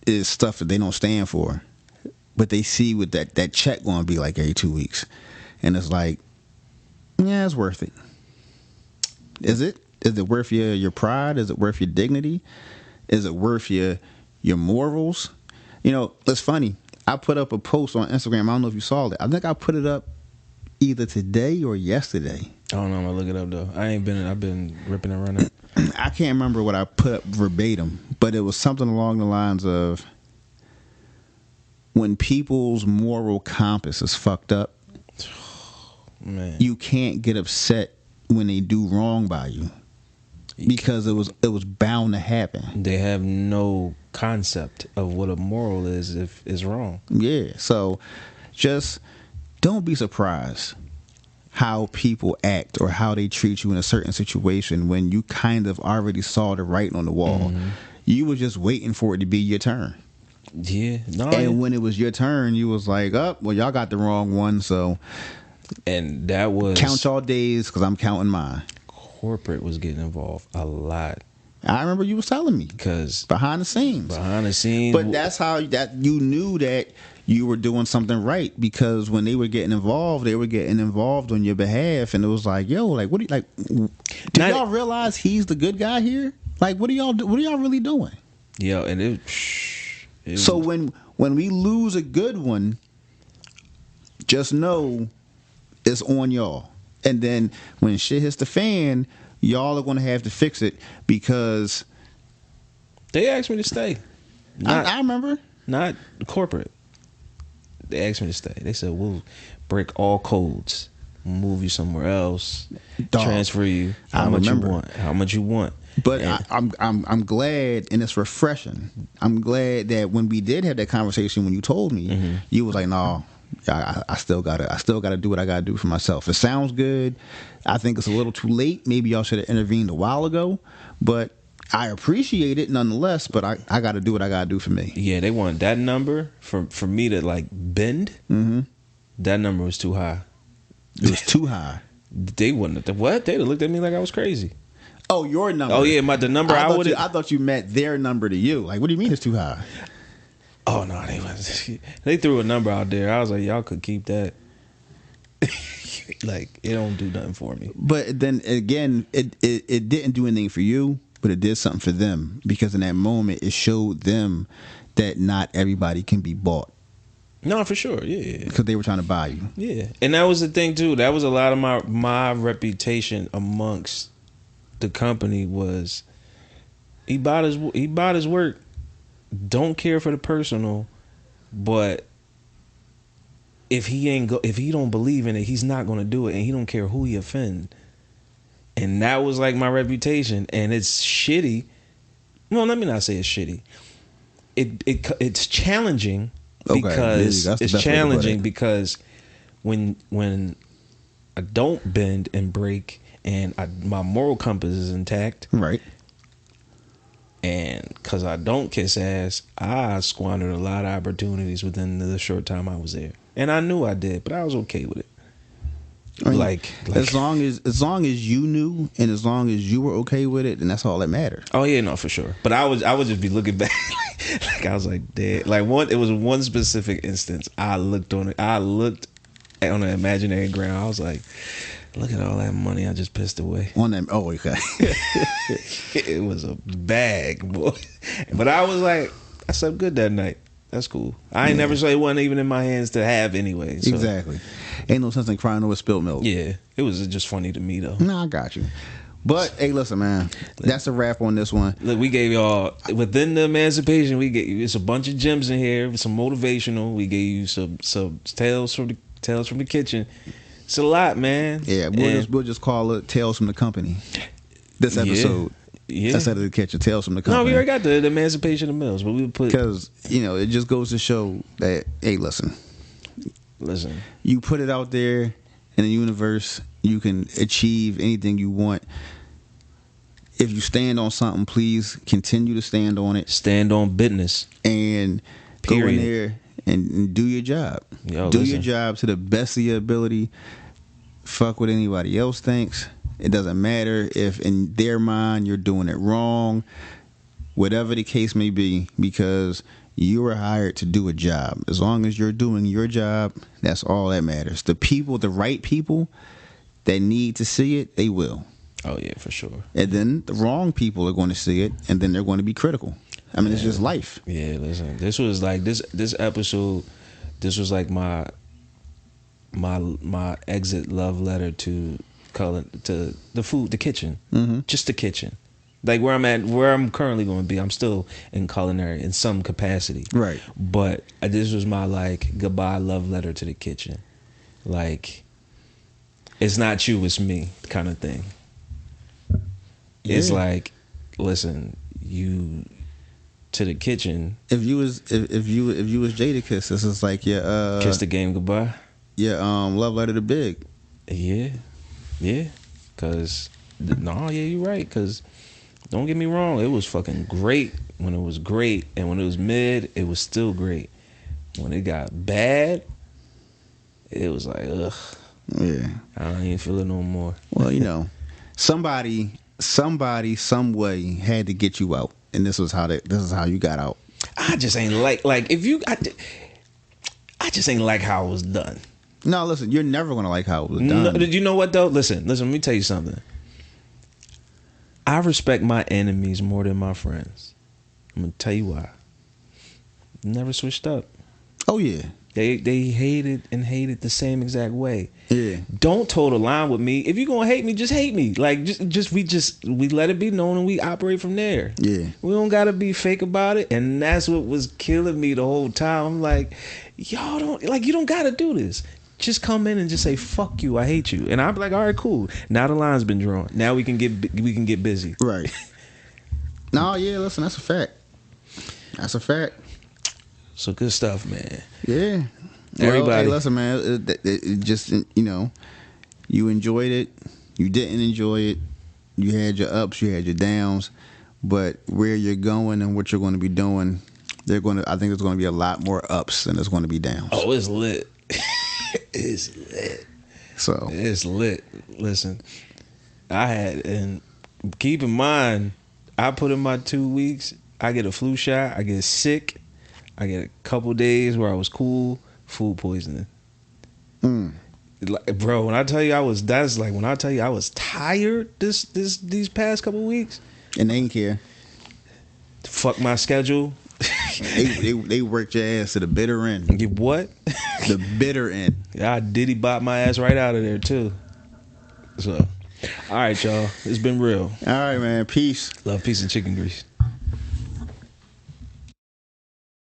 is stuff that they don't stand for, but they see what that check going to be like every 2 weeks, and it's like, yeah, it's worth it. Is it? Is it worth your pride? Is it worth your dignity? Is it worth your morals? You know, it's funny. I put up a post on Instagram. I don't know if you saw it. I think I put it up either today or yesterday. I don't know. I'm gonna look it up though. I've been ripping and running. I can't remember what I put up verbatim, but it was something along the lines of, when people's moral compass is fucked up, Man. you can't get upset when they do wrong by you, because it was bound to happen. They have no concept of what a moral is if it's wrong. Yeah, so just don't be surprised how people act or how they treat you in a certain situation when you kind of already saw the writing on the wall. Mm-hmm. You were just waiting for it to be your turn. Yeah, no. And when it was your turn, you was like, "Oh, well, y'all got the wrong one." So, and that was count y'all days because I'm counting mine. Corporate was getting involved a lot. I remember you was telling me, because behind the scenes. But that's how that you knew that you were doing something right, because when they were getting involved on your behalf, and it was like, yo, like, what do you like? Do y'all realize he's the good guy here? Like, what are y'all really doing? Yeah, and it so when we lose a good one, just know it's on y'all. And then when shit hits the fan, y'all are going to have to fix it, because they asked me to stay. I remember. Not corporate. They asked me to stay. They said, we'll break all codes, move you somewhere else, transfer you how much you want. But I'm glad, and it's refreshing. I'm glad that when we did have that conversation, when you told me, mm-hmm. you was like, no, I still gotta do what I gotta do for myself. It sounds good. I think it's a little too late. Maybe y'all should have intervened a while ago, but I appreciate it nonetheless. But I gotta do what I gotta do for me. Yeah, they want that number for me to like bend. Mm-hmm. That number was too high. It was too high. They wouldn't. What? They'd have looked at me like I was crazy. Oh, your number. Oh yeah, the number I would. I thought you meant their number to you. Like, what do you mean it's too high? Oh no, they threw a number out there. I was like, y'all could keep that. Like, it don't do nothing for me. But then again, it didn't do anything for you, but it did something for them, because in that moment it showed them that not everybody can be bought. No, for sure, yeah. Because they were trying to buy you. Yeah, and that was the thing too. That was a lot of my reputation amongst the company was he bought his work. Don't care for the personal, but if he don't believe in it, he's not gonna do it, and he don't care who he offend. And that was like my reputation, and it's shitty. Well, let me not say it's shitty. it's challenging Okay, because that's the it's best way to put challenging it. because when I don't bend and break and my moral compass is intact, Right. and because I don't kiss ass, I squandered a lot of opportunities within the short time I was there, and I knew I did, but I was okay with it. I mean, Like as long as you knew and as long as you were okay with it, then that's all that mattered. oh yeah, no, for sure. But I would just be looking back, like I was like, dead. Like it was one specific instance. I looked on an imaginary ground. I was like, look at all that money I just pissed away. On them, oh okay. It was a bag, boy. But I was like, I slept good that night. That's cool. I ain't never say it wasn't even in my hands to have anyway. So. Exactly. Ain't no sense in crying over spilled milk. Yeah, it was just funny to me though. Nah, I got you. But hey, listen, man, that's a wrap on this one. Look, we gave y'all within the Emancipation. We gave you it's a bunch of gems in here, some motivational. We gave you some tales from the kitchen. It's a lot, man. Yeah, we'll just call it Tales from the Company. This episode. Yeah. Instead of the kitchen, Tales from the Company. No, we already got the Emancipation of Mills, but we would put because it just goes to show that hey, listen, you put it out there in the universe, you can achieve anything you want. If you stand on something, please continue to stand on it. Stand on business And Period. go in there and do your job. Do your job to the best of your ability. Fuck what anybody else thinks. It doesn't matter if in their mind you're doing it wrong. Whatever the case may be, because you were hired to do a job. As long as you're doing your job, that's all that matters. The right people that need to see it, they will. Oh yeah, for sure. And then the wrong people are going to see it, and then they're going to be critical. I mean, it's just life. Yeah, listen. This was like this episode. This was like my exit love letter to the kitchen, just the kitchen. Like where I'm currently going to be. I'm still in culinary in some capacity, Right. But this was my like goodbye love letter to the kitchen. Like it's not you, it's me, kind of thing. It's like, listen, you to the kitchen. If you was Jadakiss, this is like your Kiss the game goodbye. Yeah, love letter to Big. Yeah, cause you're right. Cause don't get me wrong, it was fucking great when it was great, and when it was mid, it was still great. When it got bad, it was like ugh. Yeah, I don't even feel it no more. Well, somebody, some way had to get you out, and this is how you got out. I just ain't like if you. I just ain't like how it was done. No, listen, you're never gonna like how it was done. No, you know what though? Listen. Let me tell you something. I respect my enemies more than my friends. I'm gonna tell you why. Never switched up. Oh yeah. They hated the same exact way. Yeah. Don't toe the line with me. If you're gonna hate me, just hate me. Like we let it be known and we operate from there. Yeah. We don't gotta be fake about it. And that's what was killing me the whole time. I'm like, y'all don't you don't gotta do this. Just come in and just say fuck you, I hate you. And I'm like, all right, cool. Now the line's been drawn. Now we can get busy. Right. No, yeah, listen, that's a fact. That's a fact. So good stuff, man. Yeah. Everybody. Well, hey, listen, man. It just, you enjoyed it. You didn't enjoy it. You had your ups. You had your downs. But where you're going and what you're going to be doing, I think there's going to be a lot more ups than there's going to be downs. Oh, it's lit. It's lit. So it's lit. Listen, and keep in mind, I put in my 2 weeks. I get a flu shot. I get sick. I get a couple days where I was cool. Food poisoning. Like, bro, when I tell you I was tired these past couple weeks. And they ain't care. Fuck my schedule. they worked your ass to the bitter end. You what? The bitter end. Yeah, I diddy bop my ass right out of there too. So, all right, y'all. It's been real. All right, man. Peace. Love, peace, and chicken grease.